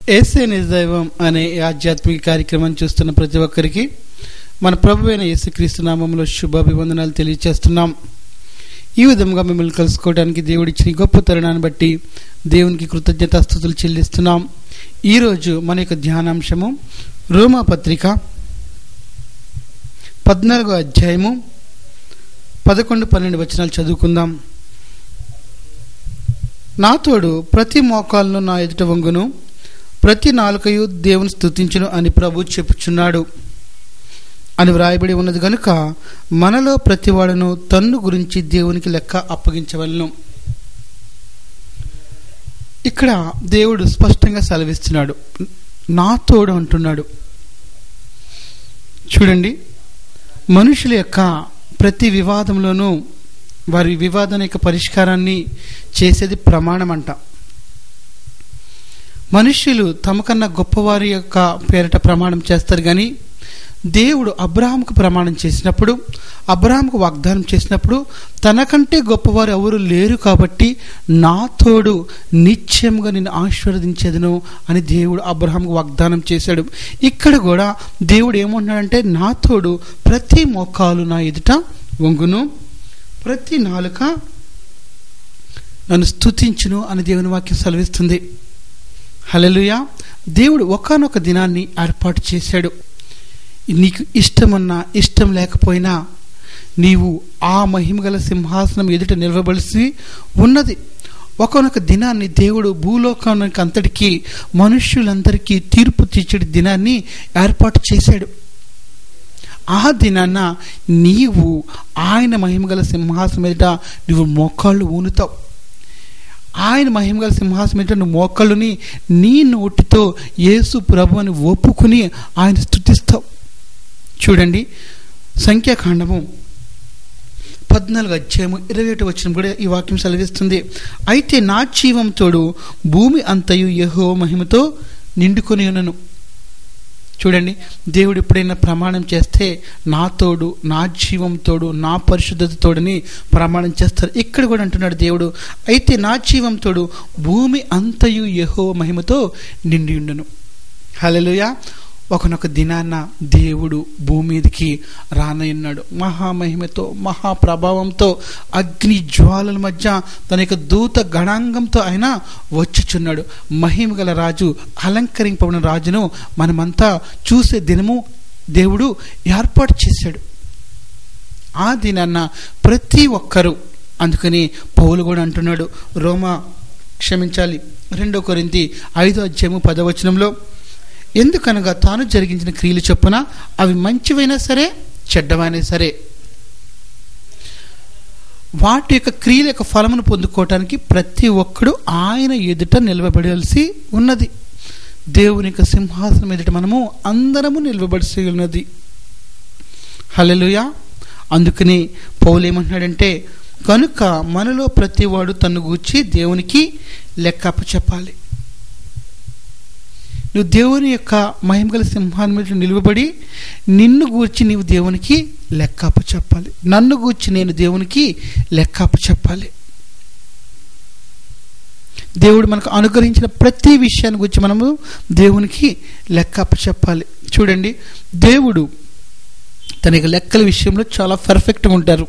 యేసే నిజ దైవం అనే ఆధ్యాత్మిక కార్యక్రమం చూస్తున్న ప్రతి ఒక్కరికి మన ప్రభువైన యేసుక్రీస్తు నామములో శుభాభివందనాలు తెలియజేస్తున్నాం. ఈ విధంగా మిమ్మల్ని కలుసుకోవడానికి దేవుడిచ్చిన గొప్ప తరుణాన్ని బట్టి దేవునికి కృతజ్ఞతాస్తుతులు చెల్లిస్తున్నాం. ఈరోజు మన యొక్క ధ్యానాంశము రోమా పత్రిక 14వ అధ్యాయము 11-12 వచనాలు చదువుకుందాం. నా తోడు ప్రతి మోకాలను నా ఎదుట వంగును, ప్రతి నాలుకయు దేవుని స్తుతించును అని ప్రభు చెప్పుచున్నాడు అని వ్రాయబడి ఉన్నది కనుక మనలో ప్రతివాడును తన్ను గురించి దేవునికి లెక్క అప్పగించవలను. ఇక్కడ దేవుడు స్పష్టంగా సెలవిస్తున్నాడు, నా తోడు అంటున్నాడు. చూడండి, మనుషుల యొక్క ప్రతి వివాదంలోనూ వారి వివాదం యొక్క పరిష్కారాన్ని చేసేది ప్రమాణం అంట. మనుష్యులు తమకన్నా గొప్పవారి యొక్క పేరిట ప్రమాణం చేస్తారు, కానీ దేవుడు అబ్రహాముకు ప్రమాణం చేసినప్పుడు, అబ్రహాముకు వాగ్దానం చేసినప్పుడు తనకంటే గొప్పవారు ఎవరు లేరు కాబట్టి నా తోడు నిత్యంగా నిన్ను ఆశీర్వదించేదను అని దేవుడు అబ్రహాముకు వాగ్దానం చేశాడు. ఇక్కడ కూడా దేవుడు ఏమంటున్నాడంటే, నా తోడు ప్రతి మోకాలు నా ఎదుట వంగును, ప్రతి నాలుక నన్ను స్తుతించును అని దేవుని వాక్యం సెలవిస్తుంది. హల్లెలూయా. దేవుడు ఒకానొక దినాన్ని ఏర్పాటు చేశాడు. నీకు ఇష్టమన్నా ఇష్టం లేకపోయినా నీవు ఆ మహిమగల సింహాసనం ఎదుట నిలవబడిసి ఉన్నది. ఒకానొక దినాన్ని దేవుడు భూలోకానికి అంతటికీ మనుష్యులందరికీ తీర్పు తీర్చే దినాన్ని ఏర్పాటు చేశాడు. ఆ దినాన్న నీవు ఆయన మహిమగల సింహాసనం ఎదుట నువ్వు మోకాళ్ళు ఊనుతావు. ఆయన మహిమగల సింహాసనం ఎదుట నువ్వు మోకాళ్ళుని నీ నోటితో యేసు ప్రభు అని ఒప్పుకుని ఆయన స్తుతిస్తావు. చూడండి, సంఖ్యాకాండము 14వ అధ్యాయము 21 వచనం కూడా ఈ వాక్యం సెలవిస్తుంది. అయితే నా జీవంతోడు భూమి అంతయు యెహోవా మహిమతో నిండుకొని ఉన్నను. చూడండి, దేవుడు ఎప్పుడైనా ప్రమాణం చేస్తే నా తోడు, నా జీవం తోడు, నా పరిశుద్ధత తోడని ప్రమాణం చేస్తారు. ఇక్కడ కూడా అంటున్నాడు దేవుడు, అయితే నా జీవం తోడు భూమి అంతయు యెహోవా మహిమతో నిండి ఉండను. హల్లెలూయా. ఒకనొక దినాన్న దేవుడు భూమి మీదకి రానయ్యున్నాడు. మహామహిమతో, మహాప్రభావంతో, అగ్ని జ్వాలల మధ్య తన యొక్క దూత గణాంగంతో ఆయన వచ్చుచున్నాడు. మహిమగల రాజు, అలంకరింపబడిన రాజును మనమంతా చూసే దినము దేవుడు ఏర్పాటు చేశాడు. ఆ దినాన్న ప్రతి ఒక్కరూ, అందుకని పౌలు కూడా అంటున్నాడు, 2 కొరింథీ 5వ అధ్యాయము 10వ వచనంలో, ఎందుకనగా తాను జరిగించిన క్రియలు చొప్పున అవి మంచివైనా సరే చెడ్డవైనా సరే వాటి యొక్క క్రియల యొక్క ఫలమును పొందుకోవటానికి ప్రతి ఒక్కడు ఆయన ఎదుట నిలవబడాల్సి ఉన్నది. దేవుని యొక్క సింహాసనం ఎదుట మనము అందరము నిలవబడి ఉన్నది. హల్లెలూయా. అందుకని పౌలు ఏమంటున్నాడంటే, కనుక మనలో ప్రతివాడు తన్ను గూర్చి దేవునికి లెక్క అప్పచెప్పాలి. నువ్వు దేవుని యొక్క మహిమగల సింహాన్ని మీద నిలువబడి నిన్ను గూర్చి నీవు దేవునికి లెక్క అప్పచెప్పాలి. నన్ను గూర్చి నేను దేవునికి లెక్క అప్పచెప్పాలి. దేవుడు మనకు అనుగ్రహించిన ప్రతి విషయాన్ని గురించి మనము దేవునికి లెక్క అప్పచెప్పాలి. చూడండి, దేవుడు తన యొక్క లెక్కల విషయంలో చాలా పర్ఫెక్ట్గా ఉంటారు.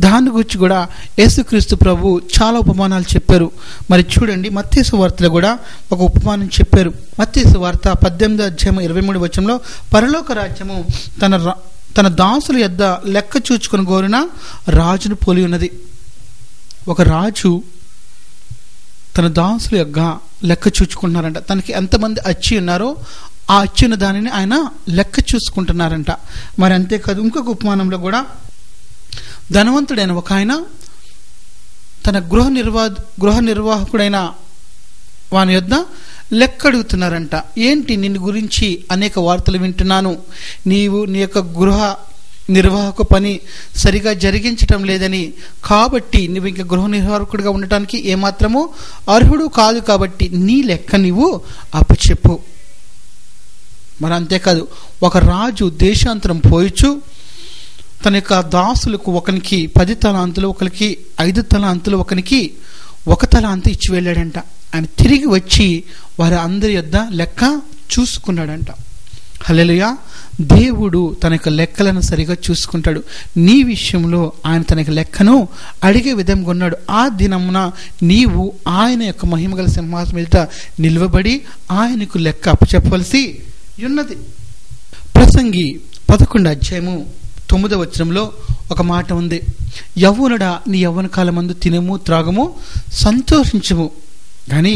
దాని గురించి కూడా యేసుక్రీస్తు ప్రభు చాలా ఉపమానాలు చెప్పారు. మరి చూడండి, మత్తయి సువార్తలో కూడా ఒక ఉపమానం చెప్పారు. మత్తయి సువార్త 18వ అధ్యాయం 23వ వచనంలో, పరలోక రాజ్యము తన దాసుల యొద్ద లెక్క చూచుకొని కోరిన రాజును పోలి ఉన్నది. ఒక రాజు తన దాసుల యొక్క లెక్క చూచుకుంటున్నారంట. తనకి ఎంతమంది అచ్చి ఉన్నారో ఆ అచ్చిన దానిని ఆయన లెక్క చూసుకుంటున్నారంట. మరి అంతేకాదు, ఇంకొక ఉపమానంలో కూడా ధనవంతుడైన ఒక ఆయన తన గృహ నిర్వాహకుడైన వాని యొద్ద లెక్క అడుగుతున్నారంట. ఏంటి, నిన్ను గురించి అనేక వార్తలు వింటున్నాను, నీవు నీ యొక్క గృహ నిర్వాహక పని సరిగా జరిగించటం లేదని, కాబట్టి నువ్వు ఇంకా గృహ నిర్వాహకుడిగా ఉండటానికి ఏమాత్రము అర్హుడు కాదు, కాబట్టి నీ లెక్క నీవు అప్పచెప్పు. మరి అంతేకాదు, ఒక రాజు దేశాంతరం పోయిచు తన యొక్క దాసులకు ఒకరికి 10 తలాంతులు, ఒకరికి 5 తలాంతులు, ఒకరికి ఒక తలాంతు ఇచ్చి వెళ్ళాడంట. ఆయన తిరిగి వచ్చి వారి అందరి యొద్ద లెక్క చూసుకున్నాడంట. హల్లెలూయా. దేవుడు తన యొక్క లెక్కలను సరిగా చూసుకుంటాడు. నీ విషయంలో ఆయన తన యొక్క లెక్కను అడిగే విధంగా ఉన్నాడు. ఆ దినమున నీవు ఆయన యొక్క మహిమగల సింహాసనం ఎదుట నిలువబడి ఆయనకు లెక్క అప్పచెప్పవలసి ఉన్నది. ప్రసంగి 11:9 ఒక మాట ఉంది. యవ్వనుడా, నీ యవ్వన కాలమందు తినము త్రాగము సంతోషించము, కానీ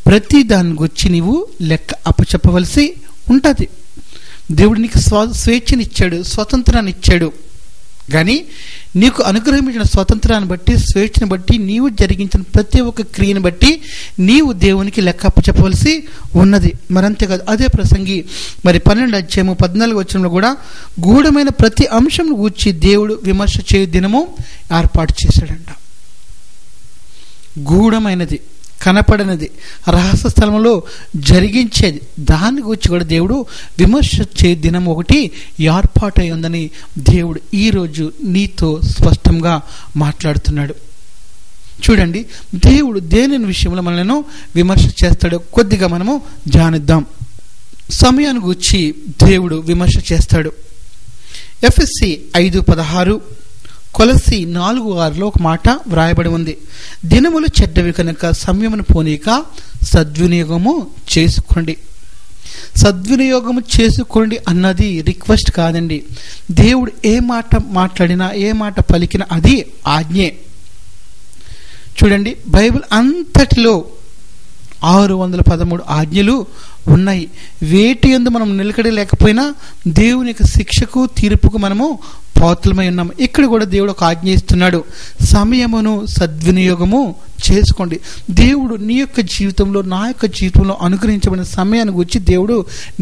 ప్రతి దాని గురించి నీవు లెక్క అప్పచెప్పవలసి ఉంటుంది. దేవుడు నీకు స్వేచ్ఛనిచ్చాడు, స్వతంత్రాన్ని ఇచ్చాడు. కానీ నీకు అనుగ్రహించిన స్వతంత్రాన్ని బట్టి, స్వేచ్ఛను బట్టి, నీవు జరిగించిన ప్రతి ఒక్క క్రియను బట్టి నీవు దేవునికి లెక్క అప్పచెప్పవలసి ఉన్నది. మరంతేకాదు, అదే ప్రసంగి 12:14 కూడా గూఢమైన ప్రతి అంశం గూర్చి దేవుడు విమర్శ చేయు దినము ఏర్పాటు చేశాడంట. గూఢమైనది, కనపడనిది, రహస్య స్థలంలో జరిగించేది, దాని గురించి కూడా దేవుడు విమర్శ చే దినం ఒకటి ఏర్పాటై ఉందని దేవుడు ఈరోజు నీతో స్పష్టంగా మాట్లాడుతున్నాడు. చూడండి, దేవుడు దేని విషయంలో మనల్ని విమర్శ చేస్తాడో కొద్దిగా మనము ధ్యానిద్దాం. సమయాన్ని గురించి దేవుడు విమర్శ చేస్తాడు. ఎఫెసీ 5:16, కొలస్సీ 4:6 ఒక మాట వ్రాయబడి ఉంది. దినములు చెడ్డవి కనుక సమయమును పోనీక సద్వినియోగము చేసుకోండి. సద్వినియోగము చేసుకోండి అన్నది రిక్వెస్ట్ కాదండి. దేవుడు ఏ మాట మాట్లాడినా, ఏ మాట పలికినా అది ఆజ్ఞే. చూడండి, బైబిల్ అంతటిలో 613 ఆజ్ఞలు ఉన్నాయి. వేటి యందు మనం నిలకడ లేకపోయినా దేవుని యొక్క శిక్షకు, తీర్పుకు మనము పాత్రలమై ఉన్నాము. ఇక్కడ కూడా దేవుడు ఒక ఆజ్ఞ ఇస్తున్నాడు, సమయమును సద్వినియోగము చేసుకోండి. దేవుడు నీ యొక్క జీవితంలో, నా యొక్క జీవితంలో అనుగ్రహించబడిన సమయాన్ని గురించి దేవుడు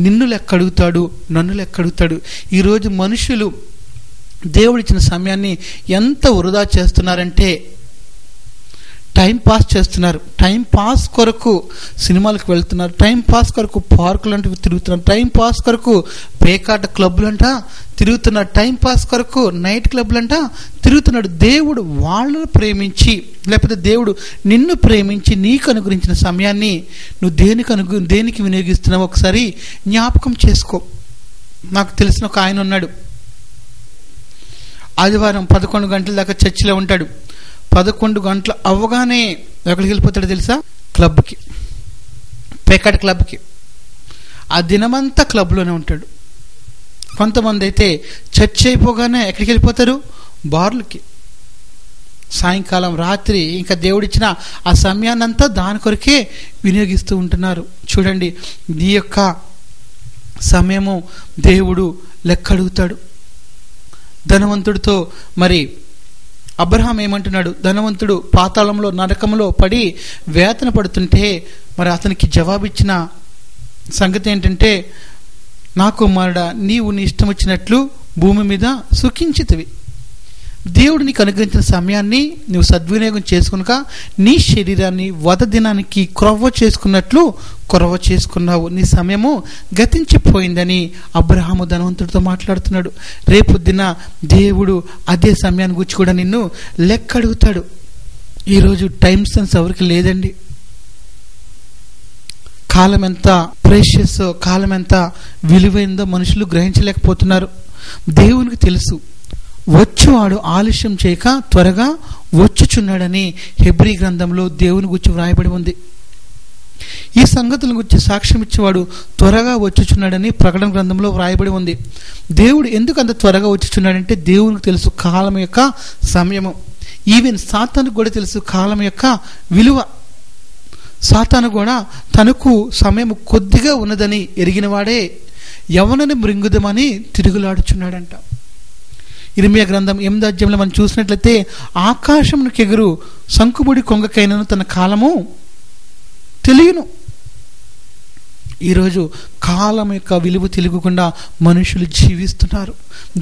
నిన్ను లెక్క అడుగుతాడు, నన్ను లెక్క అడుగుతాడు. ఈరోజు మనుషులు దేవుడిచ్చిన సమయాన్ని ఎంత వృధా చేస్తున్నారంటే, టైం పాస్ చేస్తున్నారు. టైం పాస్ కొరకు సినిమాలకు వెళ్తున్నారు, టైం పాస్ కొరకు పార్కులు అంటే తిరుగుతున్నారు, టైం పాస్ కొరకు పేకాట క్లబ్లంట తిరుగుతున్నారు, టైం పాస్ కొరకు నైట్ క్లబ్లంట తిరుగుతున్నాడు. దేవుడు వాళ్ళను ప్రేమించి, లేకపోతే దేవుడు నిన్ను ప్రేమించి నీకు అనుగ్రహించిన సమయాన్ని నువ్వు దేనికి వినియోగిస్తున్నావు ఒకసారి జ్ఞాపకం చేసుకో. నాకు తెలిసిన ఒక ఆయన ఉన్నాడు. ఆదివారం 11 గంటల దాకా చర్చిలో ఉంటాడు. 11 గంటలు అవ్వగానే ఎక్కడికి వెళ్ళిపోతాడు తెలుసా? క్లబ్కి, పేకాట క్లబ్కి. ఆ దినమంతా క్లబ్లోనే ఉంటాడు. కొంతమంది అయితే చర్చ్ అయిపోగానే ఎక్కడికి వెళ్ళిపోతారు? బార్లకి. సాయంకాలం, రాత్రి ఇంకా దేవుడిచ్చిన ఆ సమయాన్నంతా దాని కొరకే వినియోగిస్తూ ఉంటున్నారు. చూడండి, నీ యొక్క సమయము దేవుడు లెక్క అడుగుతాడు. ధనవంతుడితో మరి అబ్రహాం ఏమంటున్నాడు? ధనవంతుడు పాతాళంలో, నరకంలో పడి వేతన పడుతుంటే మరి అతనికి జవాబిచ్చిన సంగతి ఏంటంటే, నా కుమారుడా, నీవు నీ ఇష్టం వచ్చినట్లు భూమి మీద సుఖించితివి. దేవుడు నీకు అనుగ్రహించిన సమయాన్ని నువ్వు సద్వినియోగం చేసుకునక నీ శరీరాన్ని వధ దినానికి క్రొవ్వ చేసుకున్నట్లు కొరవ చేసుకున్నావు. నీ సమయము గతించిపోయిందని అబ్రహాము ధనవంతుడితో మాట్లాడుతున్నాడు. రేపు దిన దేవుడు అదే సమయాన్ని గురించి కూడా నిన్ను లెక్క అడుగుతాడు. ఈరోజు టైం సెన్స్ ఎవరికి లేదండి. కాలం ఎంత ప్రెషియస్, కాలం ఎంత విలువైందో మనుషులు గ్రహించలేకపోతున్నారు. దేవునికి తెలుసు, వచ్చువాడు ఆలస్యం చేయక త్వరగా వచ్చుచున్నాడని హెబ్రీ గ్రంథంలో దేవుని గురించి వ్రాయబడి ఉంది. ఈ సంగతుల గురించి సాక్ష్యం ఇచ్చేవాడు త్వరగా వచ్చుచున్నాడని ప్రకటన గ్రంథంలో వ్రాయబడి ఉంది. దేవుడు ఎందుకు అంత త్వరగా వచ్చుచున్నాడంటే దేవునికి తెలుసు కాలం యొక్క సమయము. ఈవెన్ సాతానుకు కూడా తెలుసు కాలం యొక్క విలువ. సాతాను కూడా తనకు సమయం కొద్దిగా ఉన్నదని ఎరిగిన వాడే యవ్వనని మృంగుదమని తిరుగులాడుచున్నాడంట. ఇర్మియా గ్రంథం 8వ అధ్యాయంలో మనం చూసినట్లయితే, ఆకాశమునకు ఎగురు శంకుబుడి కొంగకైనను తన కాలము తెలియను. ఈరోజు కాలం యొక్క విలువ తెలియకుండా మనుషులు జీవిస్తున్నారు.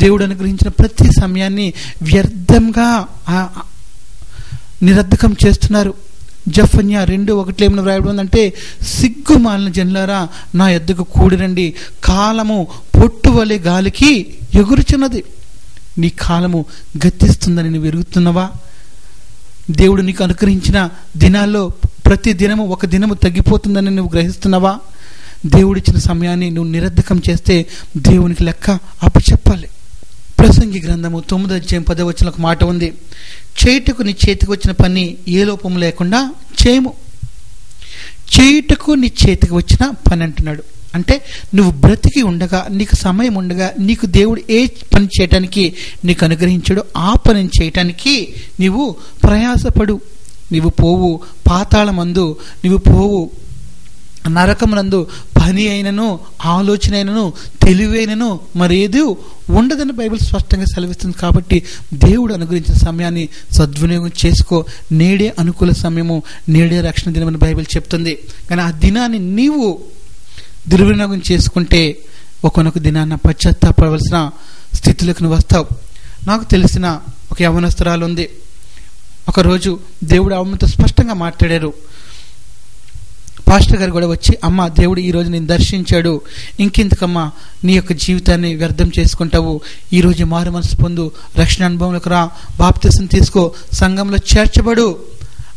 దేవుడు అనుగ్రహించిన ప్రతి సమయాన్ని వ్యర్థంగా నిరర్ధకం చేస్తున్నారు. జఫన్యా 2:1 ఏమైనా వ్రాయబడిందంటే, సిగ్గుమాలిన జనులారా నా యొద్దకు కూడిరండి, కాలము పొట్టువలే గాలికి ఎగురుచున్నది. నీ కాలము గతిస్తుందని నువ్వు ఎరుగుతున్నావా? దేవుడు నీకు అనుగ్రహించిన దినాల్లో ప్రతి దినము ఒక దినము తగ్గిపోతుందని నువ్వు గ్రహిస్తున్నావా? దేవుడిచ్చిన సమయాన్ని నువ్వు నిరర్ధకం చేస్తే దేవునికి లెక్క అప్పచెప్పాలి. ప్రసంగి గ్రంథము 9వ అధ్యాయం 10వ వచనంలో ఒక మాట ఉంది, చేయుటకు నీ చేతికి వచ్చిన పని ఏ లోపం లేకుండా చేయము. చేయుటకు నీ చేతికి వచ్చిన పని అంటున్నాడు. అంటే నువ్వు బ్రతికి ఉండగా, నీకు సమయం ఉండగా, నీకు దేవుడు ఏ పని చేయటానికి నీకు అనుగ్రహించాడో ఆ పనిని చేయటానికి నీవు ప్రయాసపడు. నీవు పోవు పాతాళమందు, నీవు పోవు నరకమునందు పని అయినను, ఆలోచన అయినను, తెలివైనను మరేది ఉండదని బైబిల్ స్పష్టంగా సెలవిస్తుంది. కాబట్టి దేవుడు అనుగ్రహించిన సమయాన్ని సద్వినియోగం చేసుకో. నేడే అనుకూల సమయము, నేడే రక్షణ దినమని బైబిల్ చెప్తుంది. కానీ ఆ దినాన్ని నీవు దుర్వినియోగం చేసుకుంటే ఒకనొక దినాన్న పశ్చాత్తాపడవలసిన స్థితిలోకి నువ్వు వస్తావు. నాకు తెలిసిన ఒక యవనస్తురాలు ఉంది. ఒకరోజు దేవుడు ఆమెతో స్పష్టంగా మాట్లాడారు. పాస్టర్ గారు కూడా వచ్చి, అమ్మ దేవుడు ఈరోజు నేను దర్శించాడు, ఇంకెందుకమ్మా నీ యొక్క జీవితాన్ని వ్యర్థం చేసుకుంటావు, ఈరోజు మారు మనసు పొందు, రక్షణ అనుభవంలోకి రా, బాప్తిసం తీసుకో, సంఘంలో చేర్చబడు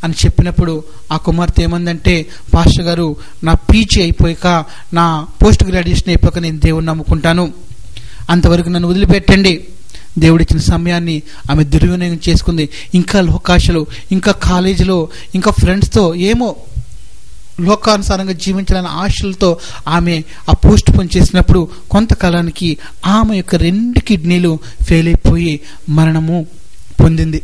అని చెప్పినప్పుడు ఆ కుమార్తె ఏమందంటే, పాస్టర్ గారు నా పీజీ అయిపోయాక, నా పోస్ట్ గ్రాడ్యుయేషన్ అయిపోయాక నేను దేవుడిని నమ్ముకుంటాను, అంతవరకు నన్ను వదిలిపెట్టండి. దేవుడిచ్చిన సమయాన్ని ఆమె దుర్వినియోగం చేసుకుంది. ఇంకా లోకాశలు, ఇంకా కాలేజీలో, ఇంకా ఫ్రెండ్స్తో ఏమో లోకానుసారంగా జీవించాలని ఆశలతో ఆమె ఆ పోస్ట్ పోన్ చేసినప్పుడు కొంతకాలానికి ఆమె యొక్క 2 కిడ్నీలు ఫెయిల్ అయిపోయి మరణము పొందింది.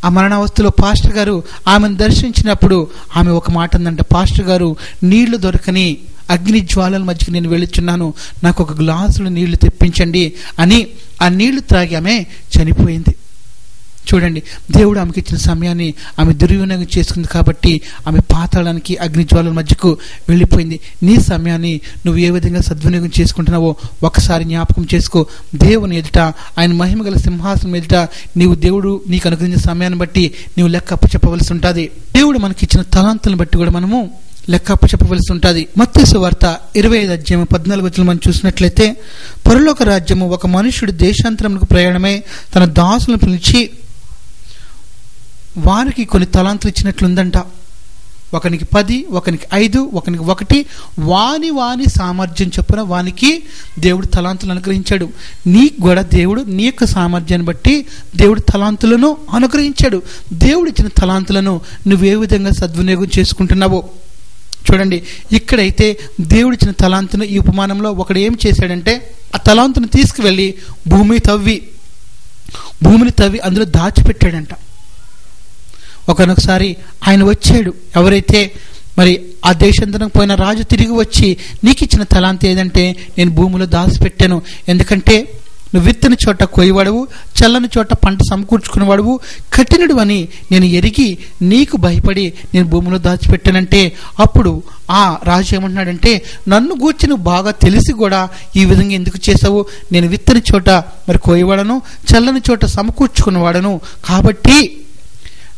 ఆ మరణావస్థలో పాస్టర్ గారు ఆమెను దర్శించినప్పుడు ఆమె ఒక మాట అందంటే, పాస్టర్ గారు నీళ్లు దొరకని అగ్ని జ్వాలల మధ్యకి నేను వెళుచున్నాను, నాకు ఒక గ్లాసులు నీళ్లు తెప్పించండి అని ఆ నీళ్లు త్రాగి ఆమె చనిపోయింది. చూడండి, దేవుడు ఆమెకి ఇచ్చిన సమయాన్ని ఆమె దుర్వినియోగం చేసుకుంది కాబట్టి ఆమె పాతాళానికి, అగ్ని జ్వాలల మధ్యకు వెళ్ళిపోయింది. నీ సమయాన్ని నువ్వు ఏ విధంగా సద్వినియోగం చేసుకుంటున్నావో ఒకసారి జ్ఞాపకం చేసుకో. దేవుని ఎదుట, ఆయన మహిమ గల సింహాసనం ఎదుట దేవుడు నీకు అనుగ్రహించిన సమయాన్ని బట్టి నీవు లెక్క అప్పచెప్పవలసి ఉంటుంది. దేవుడు మనకి ఇచ్చిన తలాంతులను బట్టి కూడా మనము లెక్క అప్పచెప్పవలసి ఉంటుంది. మత్తయి సువార్త 25వ అధ్యాయం 14వ వచనం మనం చూసినట్లయితే, పరలోక రాజ్యము ఒక మనుష్యుడు దేశాంతరమునకు ప్రయాణమై తన దాసులను పిలిచి వారికి కొన్ని తలాంతులు ఇచ్చినట్లుందంట. ఒకనికి 10, ఒకనికి 5, ఒకనికి 1, వాని సామర్థ్యం చొప్పున వానికి దేవుడు తలాంతులు అనుగ్రహించాడు. నీకు కూడా దేవుడు నీ యొక్క సామర్థ్యాన్ని బట్టి దేవుడు తలాంతులను అనుగ్రహించాడు. దేవుడు ఇచ్చిన తలాంతులను నువ్వు ఏ విధంగా సద్వినియోగం చేసుకుంటున్నావో చూడండి. ఇక్కడైతే దేవుడిచ్చిన తలాంతును ఈ ఉపమానంలో ఒకడు ఏం చేశాడంటే, ఆ తలాంతును తీసుకువెళ్ళి భూమిని తవ్వి అందులో దాచిపెట్టాడంట. ఒకనొకసారి ఆయన వచ్చాడు, ఎవరైతే మరి ఆ దేశాంతరం పోయిన రాజు తిరిగి వచ్చి, నీకు ఇచ్చిన తలాంతు ఏదంటే, నేను భూమిలో దాచిపెట్టాను, ఎందుకంటే నువ్వు విత్తని చోట కొయ్యవాడవు, చల్లని చోట పంట సమకూర్చుకునేవాడవు, కఠినుడు అని నేను ఎరిగి నీకు భయపడి నేను భూమిలో దాచిపెట్టానంటే, అప్పుడు ఆ రాజు ఏమంటున్నాడంటే, నన్ను గూర్చి నువ్వు బాగా తెలిసి కూడా ఈ విధంగా ఎందుకు చేసావు? నేను విత్తని చోట మరి కొయ్యవాడను, చల్లని చోట సమకూర్చుకునేవాడను, కాబట్టి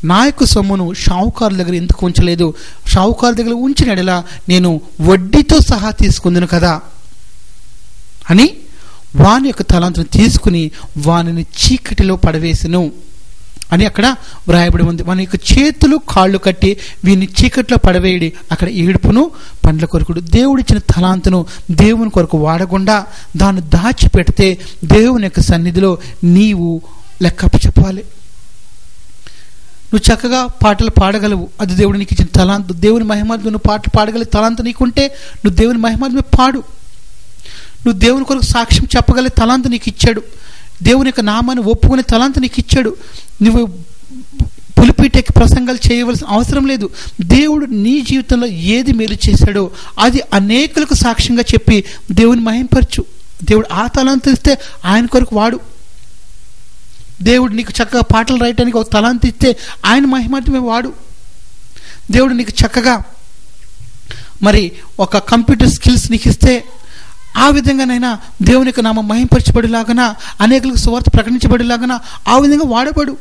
నా యొక్క సొమ్మును షావుకారుల దగ్గర ఎందుకు ఉంచలేదు? షావుకారుల దగ్గర ఉంచిన ఎడల నేను వడ్డీతో సహా తీసుకుందును కదా అని వాని యొక్క తలాంతును తీసుకుని వానిని చీకటిలో పడవేసెను అని అక్కడ వ్రాయబడి ఉంది. వాని యొక్క చేతులు కాళ్ళు కట్టి వీని చీకటిలో పడవేయడి, అక్కడ ఏడుపును పండ్ల కొరకుడు. దేవుడిచ్చిన తలాంతును దేవుని కొరకు వాడకుండా దాన్ని దాచిపెడితే దేవుని యొక్క సన్నిధిలో నీవు లెక్కప్ప చెప్పాలి. నువ్వు చక్కగా పాటలు పాడగలవు, అది దేవుడు నీకు ఇచ్చిన తలాంతు. దేవుని మహిమాత్మ నువ్వు పాటలు పాడగలిగే తలాంతు నీకుంటే నువ్వు దేవుని మహిమాత్మ పాడు. నువ్వు దేవుని కొరకు సాక్ష్యం చెప్పగలిగే తలాంతు నీకు ఇచ్చాడు. దేవుని యొక్క నామాన్ని ఒప్పుకునే తలాంతు నీకు ఇచ్చాడు. నువ్వు పులిపీటకి ప్రసంగాలు చేయవలసిన అవసరం లేదు. దేవుడు నీ జీవితంలో ఏది మేలు చేశాడో అది అనేకులకు సాక్ష్యంగా చెప్పి దేవుని మహింపరచు. దేవుడు ఆ తలాంతు ఇస్తే ఆయన కొరకు వాడు. దేవుడు నీకు చక్కగా పాటలు రాయటానికి ఒక తలాంతు ఇస్తే ఆయన మహిమాత్మే వాడు. దేవుడు నీకు చక్కగా మరి ఒక కంప్యూటర్ స్కిల్స్ నీకు ఇస్తే ఆ విధంగానైనా దేవుని యొక్క నామం మహింపరచబడిలాగన, అనేకులకు సువార్త ప్రకటించబడిలాగన ఆ విధంగా వాడబడు.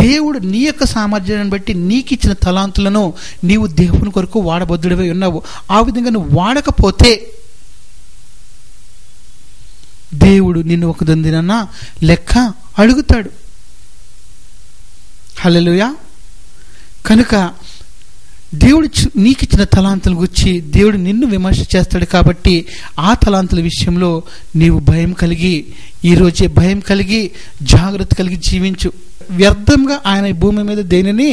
దేవుడు నీ యొక్క సామర్థ్యాన్ని బట్టి నీకు ఇచ్చిన తలాంతులను నీవు దేవుని కొరకు వాడబద్దుడివై ఉన్నావు. ఆ విధంగా నువ్వు వాడకపోతే దేవుడు నిన్ను ఒక దినాన లెక్క అడుగుతాడు. హల్లెలూయా. కనుక దేవుడు నీకు ఇచ్చిన తలాంతుల గురించి దేవుడు నిన్ను విమర్శ చేస్తాడు కాబట్టి ఆ తలాంతుల విషయంలో నీవు భయం కలిగి, ఈరోజే భయం కలిగి జాగ్రత్త కలిగి జీవించు. వ్యర్థంగా ఆయన భూమి మీద దేనిని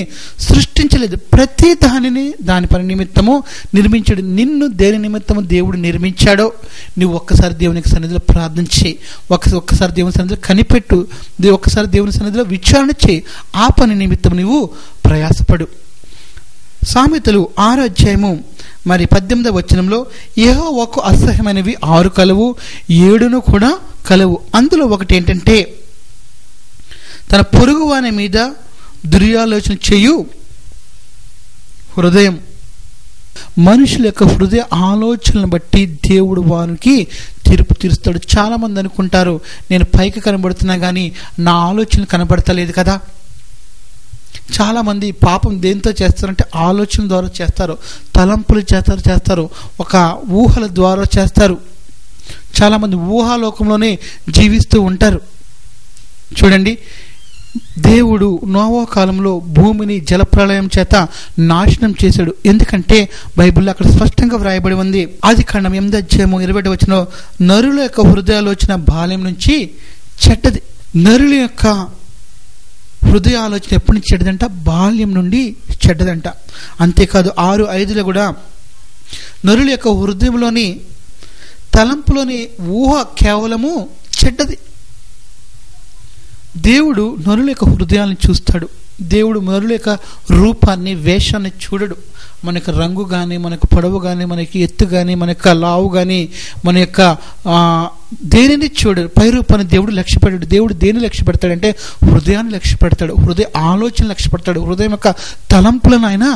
సృష్టించలేదు, ప్రతి దానిని దాని పని నిమిత్తము నిర్మించాడు. నిన్ను దేని నిమిత్తము దేవుడు నిర్మించాడో నువ్వు ఒక్కసారి దేవునికి సన్నిధిలో ప్రార్థన చేయి, ఒక్కసారి దేవుని సన్నిధిలో కనిపెట్టు, ఒక్కసారి దేవుని సన్నిధిలో విచారణ చేయి, ఆ పని నిమిత్తం నువ్వు ప్రయాసపడు. సామెతలు 6వ అధ్యాయము 18వ వచనంలో యెహోవాకు అసహ్యమైనవి 6 కలవు, 7 కూడా కలవు. అందులో ఒకటి ఏంటంటే తన పొరుగువాని మీద దుర్యాలోచన చేయు హృదయం. మనుషుల యొక్క హృదయ ఆలోచనలను బట్టి దేవుడు వారికి తీర్పు తీరుస్తాడు. చాలామంది అనుకుంటారు, నేను పైకి కనబడుతున్నా కానీ నా ఆలోచనలు కనబడతలేదు కదా. చాలామంది పాపం దేంతో చేస్తారంటే ఆలోచన ద్వారా చేస్తారు, తలంపులు చేస్తారు, ఒక ఊహల ద్వారా చేస్తారు. చాలామంది ఊహాలోకంలోనే జీవిస్తూ ఉంటారు. చూడండి, దేవుడు నోవా కాలంలో భూమిని జలప్రళయం చేత నాశనం చేశాడు. ఎందుకంటే బైబిల్లో అక్కడ స్పష్టంగా వ్రాయబడి ఉంది. ఆదికాండం 8వ అధ్యాయము 20వ వచనంలో నరుల యొక్క హృదయాలోచన బాల్యం నుంచి చెడ్డది. నరుల యొక్క హృదయ ఆలోచన ఎప్పటి నుంచి చెడ్డదంట? బాల్యం నుండి చెడ్డదంట. అంతేకాదు 6:5లో కూడా నరుల యొక్క హృదయంలోని తలంపులోని ఊహ కేవలము చెడ్డది. దేవుడు నరుల యొక్క హృదయాన్ని చూస్తాడు. దేవుడు నరుల యొక్క రూపాన్ని, వేషాన్ని చూడడు. మన యొక్క రంగు కానీ, మనకు పొడవు కానీ, మనకి ఎత్తు కానీ, మన యొక్క లావు కానీ, మన యొక్క దేనిని చూడడు. పై రూపాన్ని దేవుడు లక్ష్య పెడతాడు. దేవుడు దేని లక్ష్య పెడతాడంటే హృదయాన్ని లక్ష్య పెడతాడు, హృదయ ఆలోచన లక్ష్య పెడతాడు, హృదయం యొక్క తలంపులను ఆయన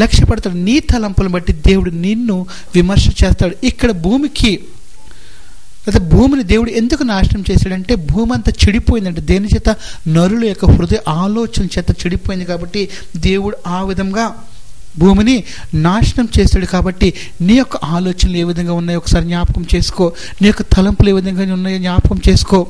లక్ష్య పెడతాడు. నీ తలంపులను బట్టి దేవుడు నిన్ను విమర్శ చేస్తాడు. ఇక్కడ భూమిని దేవుడు ఎందుకు నాశనం చేశాడంటే భూమి అంతా చెడిపోయిందంటే దేని చేత? నరుల యొక్క హృదయ ఆలోచన చేత చెడిపోయింది. కాబట్టి దేవుడు ఆ విధంగా భూమిని నాశనం చేస్తాడు. కాబట్టి నీ యొక్క ఆలోచనలు ఏ విధంగా ఉన్నాయో ఒకసారి జ్ఞాపకం చేసుకో, నీ యొక్క తలంపులు ఏ విధంగా ఉన్నాయో జ్ఞాపకం చేసుకో.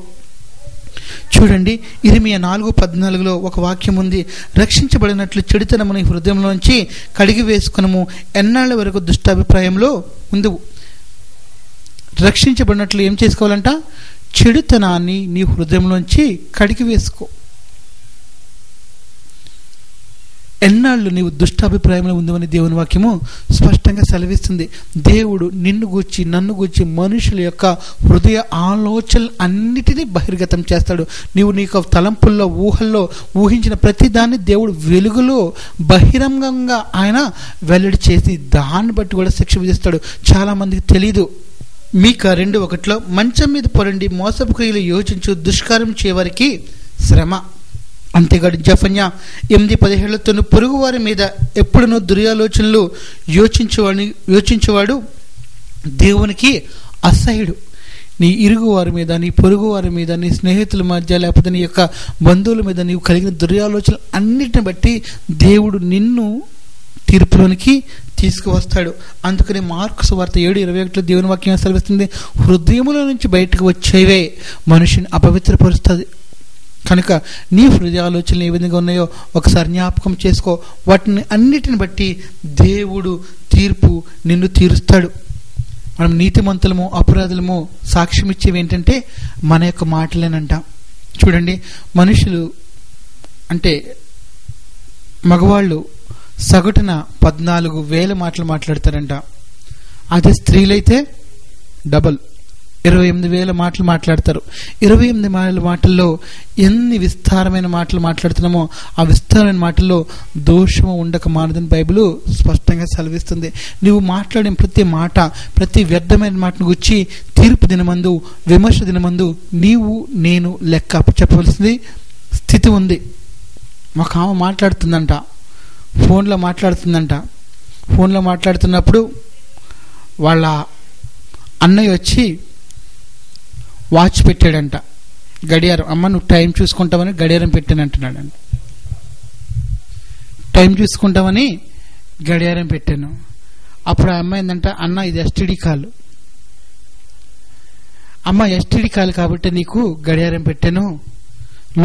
చూడండి, ఇర్మియా 4:14లో ఒక వాక్యం ఉంది, రక్షించబడినట్లు చెడుతనముని హృదయంలోంచి కడిగి వేసుకునము, ఎన్నాళ్ళ వరకు దుష్టాభిప్రాయంలో ఉందువు. రక్షించబడినట్లు ఏం చేసుకోవాలంట? చెడుతనాన్ని నీ హృదయంలోంచి కడిగి వేసుకో. ఎన్నాళ్ళు నీవు దుష్టాభిప్రాయంలో ఉందని దేవుని వాక్యము స్పష్టంగా సెలవిస్తుంది. దేవుడు నిన్ను గూర్చి, నన్ను గూర్చి, మనుషుల యొక్క హృదయ ఆలోచనలు అన్నిటినీ బహిర్గతం చేస్తాడు. నీవు నీకు తలంపుల్లో, ఊహల్లో ఊహించిన ప్రతిదాన్ని దేవుడు వెలుగులో బహిరంగంగా ఆయన వెల్లడి చేసి దాన్ని బట్టి కూడా శిక్ష విధిస్తాడు. చాలామందికి తెలీదు. మీకా 2:1 మంచం మీద పొరండి, మోసపు క్రియలు యోచించు, దుష్కారం చేయవారికి శ్రమ. అంతేకాదు జెఫన్యా 8:17 తను పొరుగు వారి మీద ఎప్పుడునూ దుర్యాలోచనలు యోచించేవాడు దేవునికి అసహ్యుడు. నీ ఇరుగు వారి మీద, నీ పొరుగు వారి మీద, నీ స్నేహితుల మధ్య, లేకపోతే నీ యొక్క బంధువుల మీద నీవు కలిగిన దుర్యాలోచనలు అన్నిటిని బట్టి దేవుడు నిన్ను తీర్పులోనికి తీసుకువస్తాడు. అందుకని మార్కు సువార్త 7:21 దేవుని వాక్యం సెలవిస్తుంది, హృదయముల నుంచి బయటకు వచ్చేవే మనిషిని అపవిత్రపరుస్తుంది. కనుక నీ హృదయ ఆలోచనలు ఏ విధంగా ఉన్నాయో ఒకసారి జ్ఞాపకం చేసుకో. వాటిని అన్నిటిని బట్టి దేవుడు నిన్ను తీరుస్తాడు. మనం నీతిమంతులము అపరాధులము సాక్ష్యం ఇచ్చేవి ఏంటంటే మన యొక్క మాటలేనంట. చూడండి, మనుషులు అంటే మగవాళ్ళు సగటున 14,000 మాటలు మాట్లాడతారంట. అదే స్త్రీలైతే డబల్ 28,000 మాటలు మాట్లాడతారు. 28,000 మాటల్లో ఎన్ని విస్తారమైన మాటలు మాట్లాడుతున్నామో ఆ విస్తారమైన మాటల్లో దోషము ఉండక మానదని బైబిల్ స్పష్టంగా సెలవిస్తుంది. నువ్వు మాట్లాడిన ప్రతి మాట, ప్రతి వ్యర్థమైన మాటను గురించి తీర్పు దినమందు, విమర్శ దినమందు నీవు నేను లెక్క చెప్పవలసింది స్థితి ఉంది. ఒక ఆమె మాట్లాడుతుందంట, ఫోన్లో మాట్లాడుతున్నప్పుడు వాళ్ళ అన్నయ్య వచ్చి వాచ్ పెట్టాడంట, గడియారం. అమ్మ నువ్వు టైం చూసుకుంటావని గడియారం పెట్టాను అంటున్నాడంట. టైం చూసుకుంటామని గడియారం పెట్టాను. అప్పుడు ఆ అమ్మాయి ఏంటంట, అన్న ఇది ఎస్టీడీ కాల్. అమ్మ ఎస్టీడీ కాల్ కాబట్టి నీకు గడియారం పెట్టాను,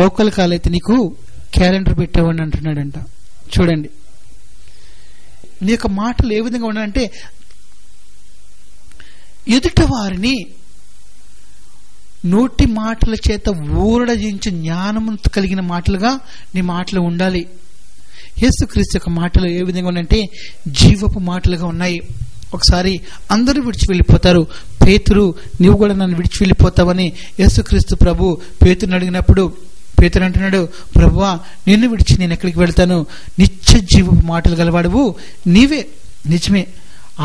లోకల్ కాల్ అయితే నీకు క్యాలెండర్ పెట్టావని అంటున్నాడంట. చూడండి, నీ యొక్క మాటలు ఏ విధంగా ఉండాలంటే ఎదుట వారిని నోటి మాటల చేత ఊరడించి జ్ఞానము కలిగిన మాటలుగా నీ మాటలు ఉండాలి. యేసుక్రీస్తు యొక్క మాటలు ఏ విధంగా ఉన్నాయంటే జీవపు మాటలుగా ఉన్నాయి. ఒకసారి అందరూ విడిచి వెళ్ళిపోతారు. పేతురు, నీవు కూడా నన్ను విడిచి వెళ్ళిపోతావని యేసుక్రీస్తు ప్రభు పేతురుని అడిగినప్పుడు పేతురు అంటున్నాడు, ప్రభువా, నిన్ను విడిచి నేను ఎక్కడికి వెళ్తాను? నిత్య జీవపు మాటలు గలవాడువు నీవే. నిజమే,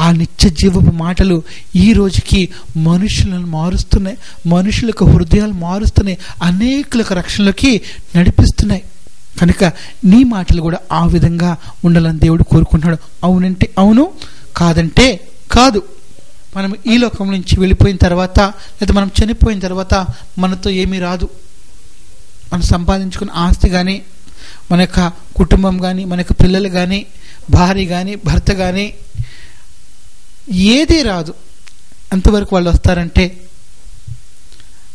ఆ నిత్య జీవపు మాటలు ఈ రోజుకి మనుషులను మారుస్తున్నాయి, మనుషులకు హృదయాలు మారుస్తున్నాయి, అనేకులకు రక్షణలోకి నడిపిస్తున్నాయి. కనుక నీ మాటలు కూడా ఆ విధంగా ఉండాలని దేవుడు కోరుకుంటున్నాడు. అవునంటే అవును, కాదంటే కాదు. మనం ఈ లోకం నుంచి వెళ్ళిపోయిన తర్వాత లేదా మనం చనిపోయిన తర్వాత మనతో ఏమీ రాదు. మనం సంపాదించుకున్న ఆస్తి కానీ, మన యొక్క కుటుంబం కానీ, మన యొక్క పిల్లలు కానీ, భార్య కానీ, భర్త కానీ ఏదీ రాదు. అంతవరకు వాళ్ళు వస్తారంటే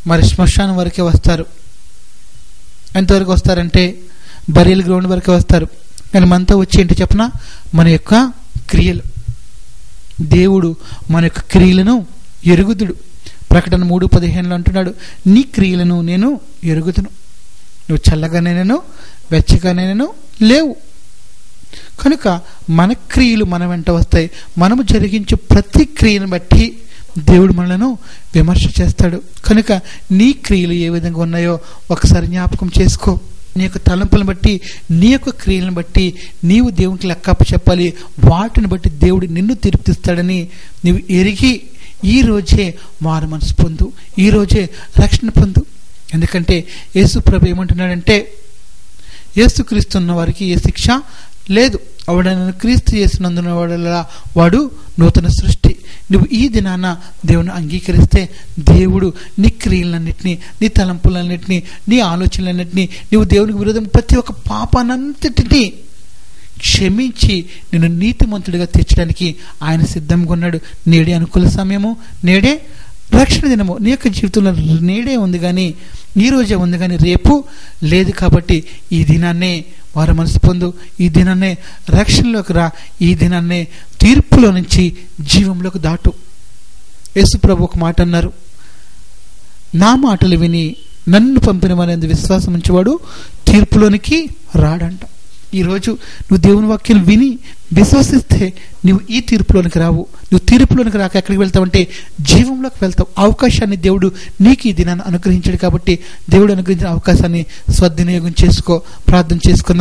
మరి శ్మశానం వరకే వస్తారు. ఎంతవరకు వస్తారంటే బరియల్ గ్రౌండ్ వరకే వస్తారు. కానీ మనతో వచ్చి ఏంటి చెప్పనా, మన యొక్క క్రియలు. దేవుడు మన యొక్క క్రియలను ఎరుగుదుడు. ప్రకటన 3:15 అంటున్నాడు, నీ క్రియలను నేను ఎరుగుదును, నువ్వు చల్లగానేనను వెచ్చగానేనను లేవు. కనుక మన క్రియలు మన వెంట వస్తాయి. మనము జరిగించే ప్రతి క్రియను బట్టి దేవుడు మనలను విమర్శ చేస్తాడు. కనుక నీ క్రియలు ఏ విధంగా ఉన్నాయో ఒకసారి జ్ఞాపకం చేసుకో. నీ యొక్క తలంపులను బట్టి, నీ యొక్క క్రియలను బట్టి నీవు దేవునికి లెక్కప్ప చెప్పాలి. వాటిని బట్టి దేవుడు నిన్ను తీర్పిస్తాడని నీవు ఎరిగి ఈ రోజే మారు మనసు పొందు, ఈ రోజే రక్షణ పొందు. ఎందుకంటే యేసు ప్రభు ఏమంటున్నాడంటే, యేసుక్రీస్తు ఉన్న వారికి ఏ శిక్ష లేదు, అవడనను క్రీస్తు చేసినందున వాడు నూతన సృష్టి. నువ్వు ఈ దినాన దేవుని అంగీకరిస్తే దేవుడు నీ క్రియలన్నింటినీ, నీ తలంపులన్నింటినీ, నీ ఆలోచనలన్నింటినీ, నువ్వు దేవునికి విరోధం ప్రతి ఒక్క పాపానంతటినీ క్షమించి నిన్ను నీతిమంతుడిగా తీర్చడానికి ఆయన సిద్ధంగా ఉన్నాడు. నేడే అనుకూల సమయము, నేడే రక్షణ దినము. నీ యొక్క జీవితంలో నేడే ఉంది కానీ, ఈ రోజే ఉంది కానీ రేపు లేదు. కాబట్టి ఈ దినాన్నే వారు మనసు పొందు, ఈ దినాన్నే రక్షణలోకి రా, ఈ దినాన్నే తీర్పులో నుంచి జీవంలోకి దాటు. యేసు ప్రభు ఒక మాట అన్నారు, నా మాటలు విని నన్ను పంపిన వారి విశ్వాసం ఉంచేవాడు తీర్పులోనికి రాడంట. ఈరోజు నువ్వు దేవుని వాక్యం విని విశ్వసిస్తే నువ్వు ఈ తీర్పులోనికి రావు. నువ్వు తీర్పులోనికి రాక ఎక్కడికి వెళ్తావంటే జీవంలోకి వెళ్తావు. అవకాశాన్ని దేవుడు నీకు ఈ దినాన్ని అనుగ్రహించాడు. కాబట్టి దేవుడు అనుగ్రహించిన అవకాశాన్ని సద్వినియోగం చేసుకో. ప్రార్థన చేసుకుందాం.